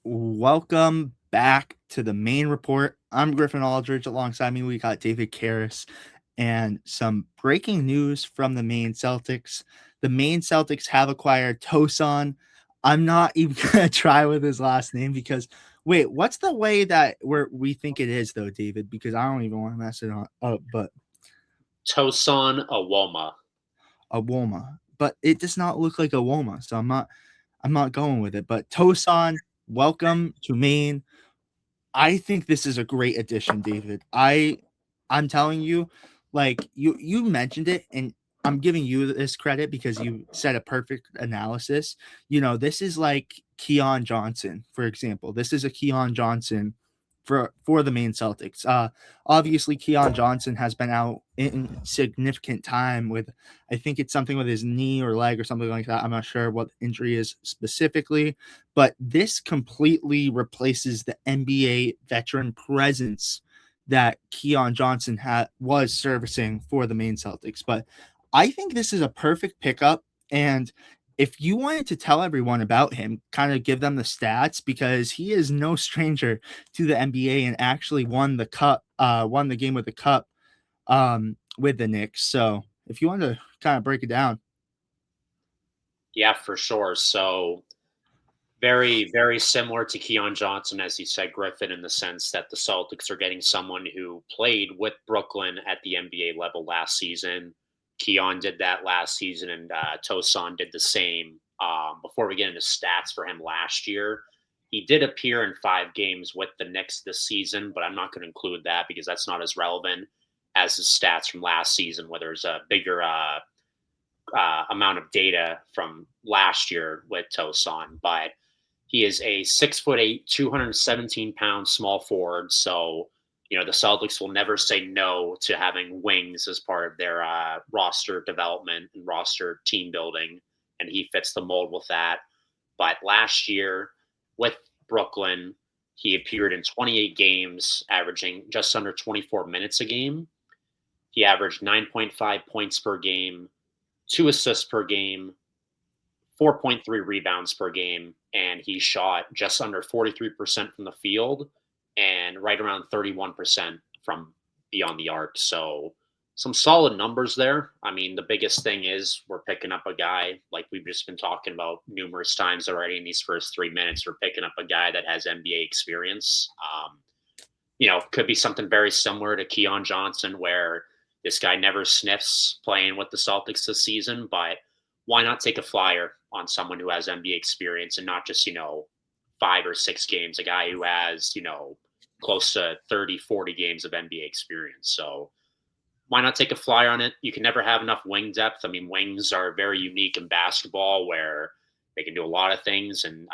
Welcome back to the Maine Report. I'm Griffin Aldrich. Alongside me, we got David Caires and some breaking news from the Maine Celtics. The Maine Celtics have acquired Tosan. I'm not even going to try with his last name because, wait, what's the way that we think it is, though, David? Because I don't even want to mess it up, but Tosan Evbomwan. a Woma. But it does not look like a Woma, so I'm not going with it. But Tosan, welcome to Maine. I think this is a great addition, David. I'm telling you, like you mentioned it, and I'm giving you this credit because you said a perfect analysis. This is like Keon Johnson, for example. This is a Keon Johnson for the Maine Celtics. Obviously, Keon Johnson has been out in significant time with, I think it's something with his knee or leg or something like that. I'm not sure what the injury is specifically, but this completely replaces the NBA veteran presence that Keon Johnson was servicing for the Maine Celtics. But I think this is a perfect pickup. And if you wanted to tell everyone about him, kind of give them the stats, because he is no stranger to the NBA and actually won the game with the cup with the Knicks. So if you want to kind of break it down. Yeah, for sure. So very, very similar to Keon Johnson, as you said, Griffin, in the sense that the Celtics are getting someone who played with Brooklyn at the NBA level last season. Keon did that last season, and Tosan did the same. Before we get into stats for him last year, he did appear in 5 games with the Knicks this season, but I'm not going to include that because that's not as relevant as his stats from last season, where there's a bigger amount of data from last year with Tosan. But he is a 6'8", 217-pound small forward. So, the Celtics will never say no to having wings as part of their roster development and roster team building. And he fits the mold with that. But last year with Brooklyn, he appeared in 28 games, averaging just under 24 minutes a game. He averaged 9.5 points per game, 2 assists per game, 4.3 rebounds per game, and he shot just under 43% from the field and right around 31% from beyond the arc. So some solid numbers there. I mean, the biggest thing is we're picking up a guy, like we've just been talking about numerous times already in these first 3 minutes. We're picking up a guy that has NBA experience. Could be something very similar to Keon Johnson, where this guy never sniffs playing with the Celtics this season, but why not take a flyer on someone who has NBA experience and not just, 5 or 6 games, a guy who has, close to 30, 40 games of NBA experience. So why not take a flyer on it? You can never have enough wing depth. I mean, wings are very unique in basketball where they can do a lot of things and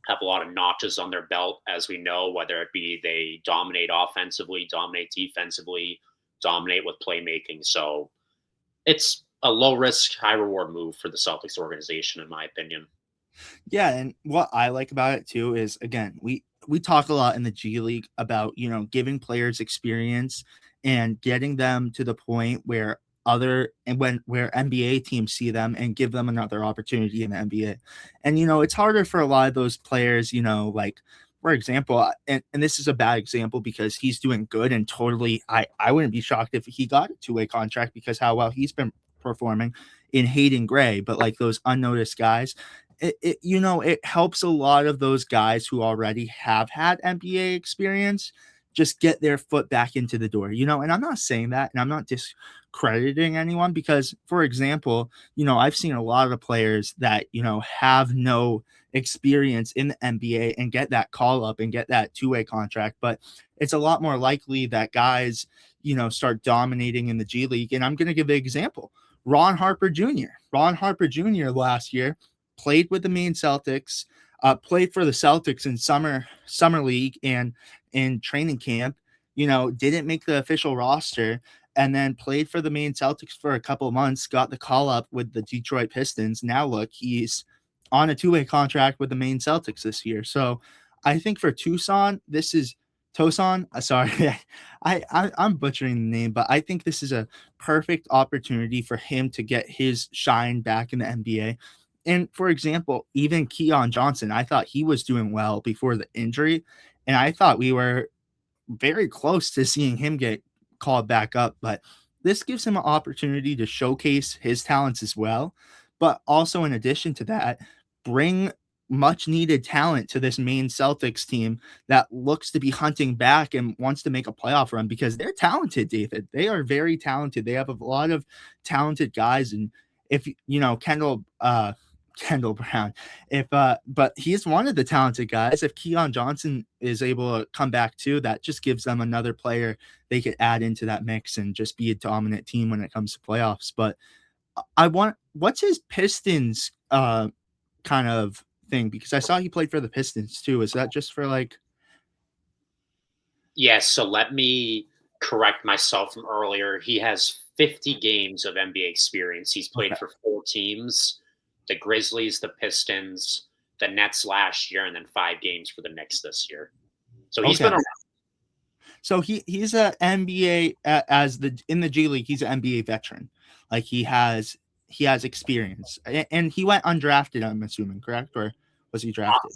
have a lot of notches on their belt, as we know, whether it be they dominate offensively, dominate defensively, dominate with playmaking. So it's a low risk, high reward move for the Celtics organization, in my opinion. Yeah, and what I like about it too is, again, we talk a lot in the G League about, giving players experience and getting them to the point where where NBA teams see them and give them another opportunity in the NBA. And it's harder for a lot of those players, like, for example, and this is a bad example because he's doing good and totally, I wouldn't be shocked if he got a two-way contract because how well he's been performing in Hayden Gray. But like those unnoticed guys, it helps a lot of those guys who already have had NBA experience just get their foot back into the door, and I'm not saying that, and I'm not discrediting anyone because, for example, I've seen a lot of players that, have no experience in the NBA and get that call up and get that two-way contract, but it's a lot more likely that guys, start dominating in the G League. And I'm going to give an example. Ron Harper Jr. Ron Harper Jr. last year played with the Maine Celtics, played for the Celtics in summer league and in training camp, didn't make the official roster, and then played for the Maine Celtics for a couple of months, got the call up with the Detroit Pistons. Now look, he's on a two-way contract with the Maine Celtics this year. So I think for Tucson, this is Tosan. Sorry, I'm butchering the name, but I think this is a perfect opportunity for him to get his shine back in the NBA. and for example, even Keon Johnson, I thought he was doing well before the injury, and I thought we were very close to seeing him get called back up, but this gives him an opportunity to showcase his talents as well. But also, in addition to that, bring much needed talent to this Maine Celtics team that looks to be hunting back and wants to make a playoff run because they're talented, David. They are very talented. They have a lot of talented guys. And if you know Kendall Brown. If but he's one of the talented guys. If Keon Johnson is able to come back too, that just gives them another player they could add into that mix and just be a dominant team when it comes to playoffs. But I want what's his Pistons kind of thing, because I saw he played for the Pistons too. Is that just for like Yes, so let me correct myself from earlier. He has 50 games of NBA experience. He's played okay, for 4 teams, the Grizzlies, the Pistons, the Nets last year, and then 5 games for the Knicks this year. So he's okay. been around. So he's a NBA as the in the G League. He's an NBA veteran. Like he has experience, and he went undrafted. I'm assuming, correct, or was he drafted?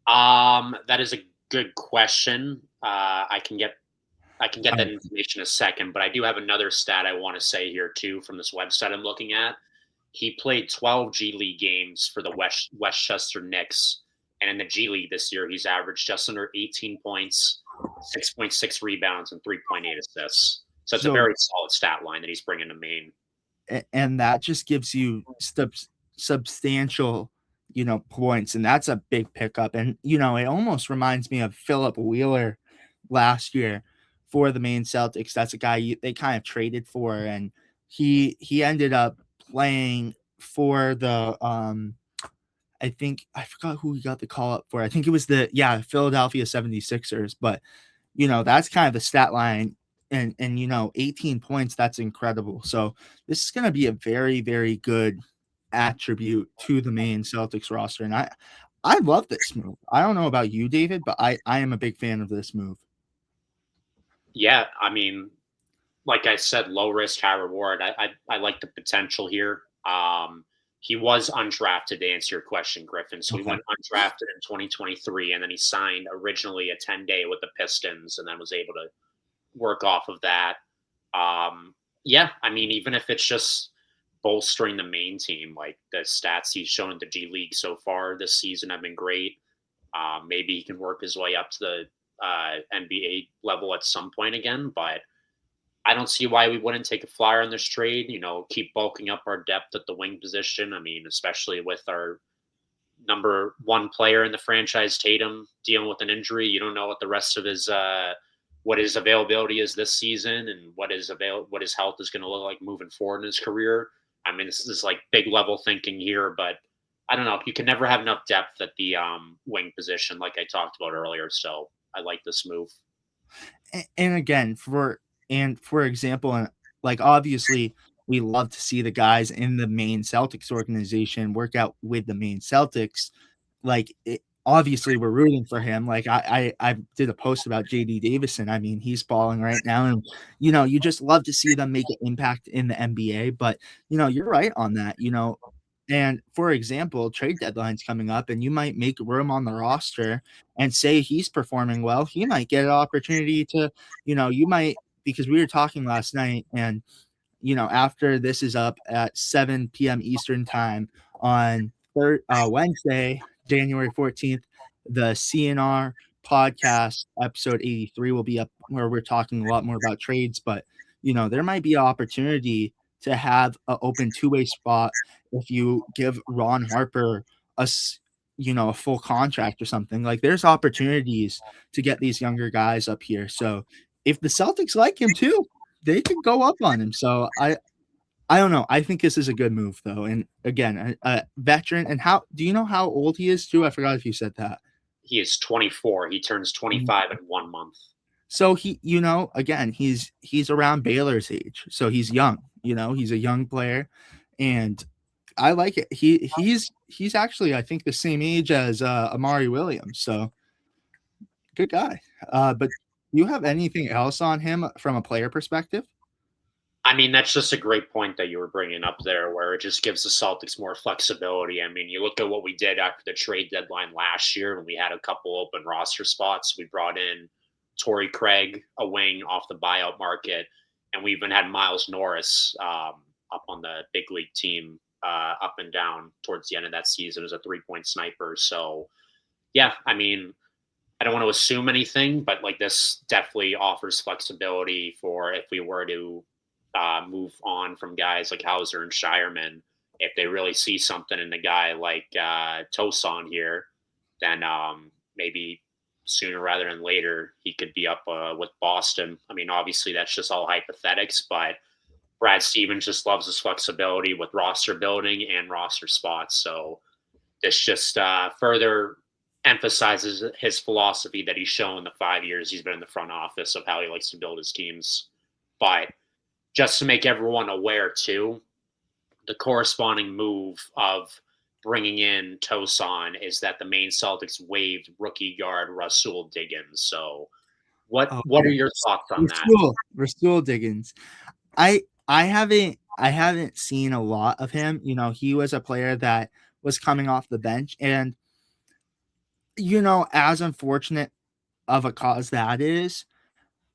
That is a good question. I can get that Oh, information in a second, but I do have another stat I want to say here too from this website I'm looking at. He played 12 G League games for the Westchester Knicks, and in the G League this year, he's averaged just under 18 points, 6.6 rebounds, and 3.8 assists. So it's a so very solid stat line that he's bringing to Maine. and that just gives you substantial, points, and that's a big pickup. And it almost reminds me of Philip Wheeler last year for the Maine Celtics. That's a guy they kind of traded for, and he ended up playing for the I think I forgot who he got the call up for. I think it was the Philadelphia 76ers, but that's kind of the stat line. And 18 points, that's incredible. So this is going to be a very, very good attribute to the Maine Celtics roster. And I love this move. I don't know about you, David, but I am a big fan of this move. Yeah, I mean, like I said, low risk, high reward. I like the potential here. He was undrafted to answer your question, Griffin. So he Okay. went undrafted in 2023, and then he signed originally a 10-day with the Pistons, and then was able to work off of that. Yeah, I mean, even if it's just bolstering the main team, like the stats he's shown in the G League so far this season have been great. Maybe he can work his way up to the NBA level at some point again, but I don't see why we wouldn't take a flyer on this trade. Keep bulking up our depth at the wing position. I mean, especially with our number one player in the franchise, Tatum, dealing with an injury. You don't know what the rest of his what his availability is this season, and what his health is going to look like moving forward in his career. I mean, this is like big level thinking here, but I don't know. You can never have enough depth at the wing position, like I talked about earlier. So I like this move. And again, for example, and like obviously we love to see the guys in the Maine Celtics organization work out with the Maine Celtics. Like obviously we're rooting for him. Like I did a post about JD Davison. I mean, he's balling right now, and you just love to see them make an impact in the NBA. But you're right on that. And for example, trade deadline's coming up, and you might make room on the roster and say he's performing well. He might get an opportunity to, you might, because we were talking last night, and after this is up at 7 p.m. Eastern time on Wednesday, January 14th, the CNR podcast episode 83 will be up, where we're talking a lot more about trades. But there might be an opportunity to have an open two-way spot if you give Ron Harper a full contract or something. Like there's opportunities to get these younger guys up here. So if the Celtics like him too, they could go up on him. So I don't know. I think this is a good move though. And again, a veteran. And how do you know how old he is too? I forgot if you said that. He is 24. He turns 25 in 1 month. So he, again, he's around Baylor's age. So he's young, he's a young player, and I like it. He's actually, I think, the same age as Amari Williams. So good guy. But do you have anything else on him from a player perspective? I mean, that's just a great point that you were bringing up there, where it just gives the Celtics more flexibility. I mean, you look at what we did after the trade deadline last year when we had a couple open roster spots. We brought in Torrey Craig, a wing off the buyout market, and we even had Miles Norris up on the big league team, up and down towards the end of that season as a 3-point sniper. So, yeah, I mean, I don't want to assume anything, but like this definitely offers flexibility for if we were to move on from guys like Hauser and Shireman. If they really see something in a guy like Tosan here, then maybe sooner rather than later he could be up with Boston. I mean, obviously that's just all hypothetics, but Brad Stevens just loves his flexibility with roster building and roster spots. So this just further emphasizes his philosophy that he's shown the 5 years he's been in the front office of how he likes to build his teams. But just to make everyone aware, too, the corresponding move of bringing in Tosan is that the Maine Celtics waived rookie guard Rasul Diggins. So, Oh, what are your thoughts on that? Rasul Diggins. I haven't seen a lot of him. You know, he was a player that was coming off the bench, and as unfortunate of a cause that is,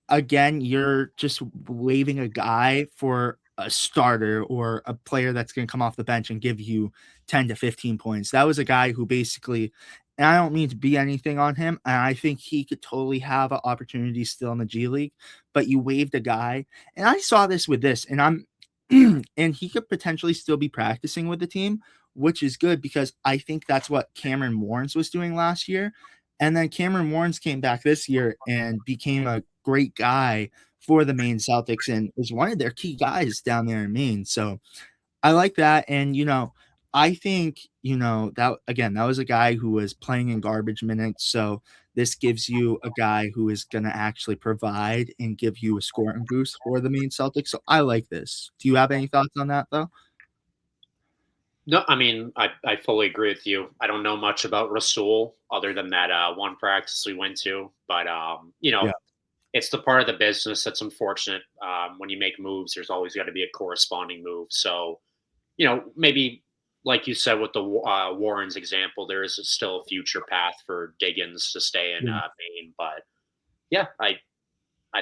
again, you're just waiving a guy for a starter or a player that's going to come off the bench and give you 10 to 15 points. That was a guy who basically, and I don't mean to be anything on him, and I think he could totally have an opportunity still in the G League, but you waived a guy. And I saw this with this, and and he could potentially still be practicing with the team, which is good because I think that's what Cameron Warrens was doing last year. And then Cameron Warrens came back this year and became a great guy for the Maine Celtics and is one of their key guys down there in Maine. So I like that. And, I think, that again, that was a guy who was playing in garbage minutes. So this gives you a guy who is going to actually provide and give you a scoring boost for the Maine Celtics. So I like this. Do you have any thoughts on that, though? No, I mean, I fully agree with you. I don't know much about Rasul other than that one practice we went to, but Yeah. it's the part of the business that's unfortunate. When you make moves, there's always got to be a corresponding move. So, maybe like you said with the Warrens example, there is still a future path for Diggins to stay in Yeah. Maine. But yeah, I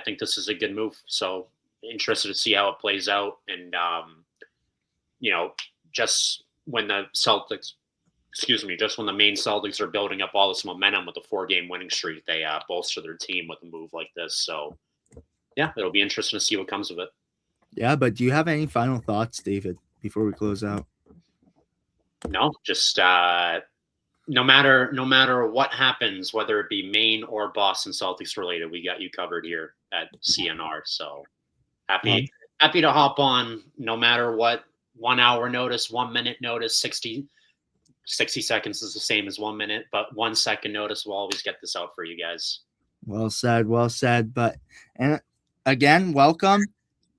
think this is a good move. So interested to see how it plays out. And you know, just when the Celtics, excuse me, just when the Maine Celtics are building up all this momentum with a 4-game winning streak, they bolster their team with a move like this. So yeah, it'll be interesting to see what comes of it. Yeah, but do you have any final thoughts, David, before we close out? No, just no matter what happens, whether it be Maine or Boston Celtics related, we got you covered here at CNR. So Um, happy to hop on no matter what. 1 hour notice, 1 minute notice, 60 seconds is the same as 1 minute, but 1 second notice will always get this out for you guys. well said, well said. But and again, welcome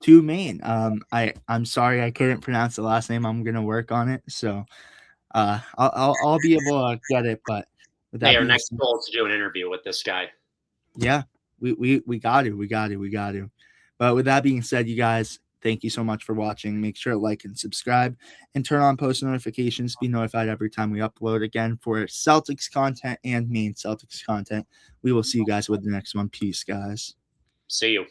to Maine. I'm sorry I couldn't pronounce the last name. I'm gonna work on it. So I'll be able to get it. But with Hey, that our being next said, goal is to do an interview with this guy. yeah, we got to, we got to. But with that being said, you guys, thank you so much for watching. Make sure to like and subscribe and turn on post notifications. Be notified every time we upload again for Celtics content and Maine Celtics content. We will see you guys with the next one. Peace, guys. See you.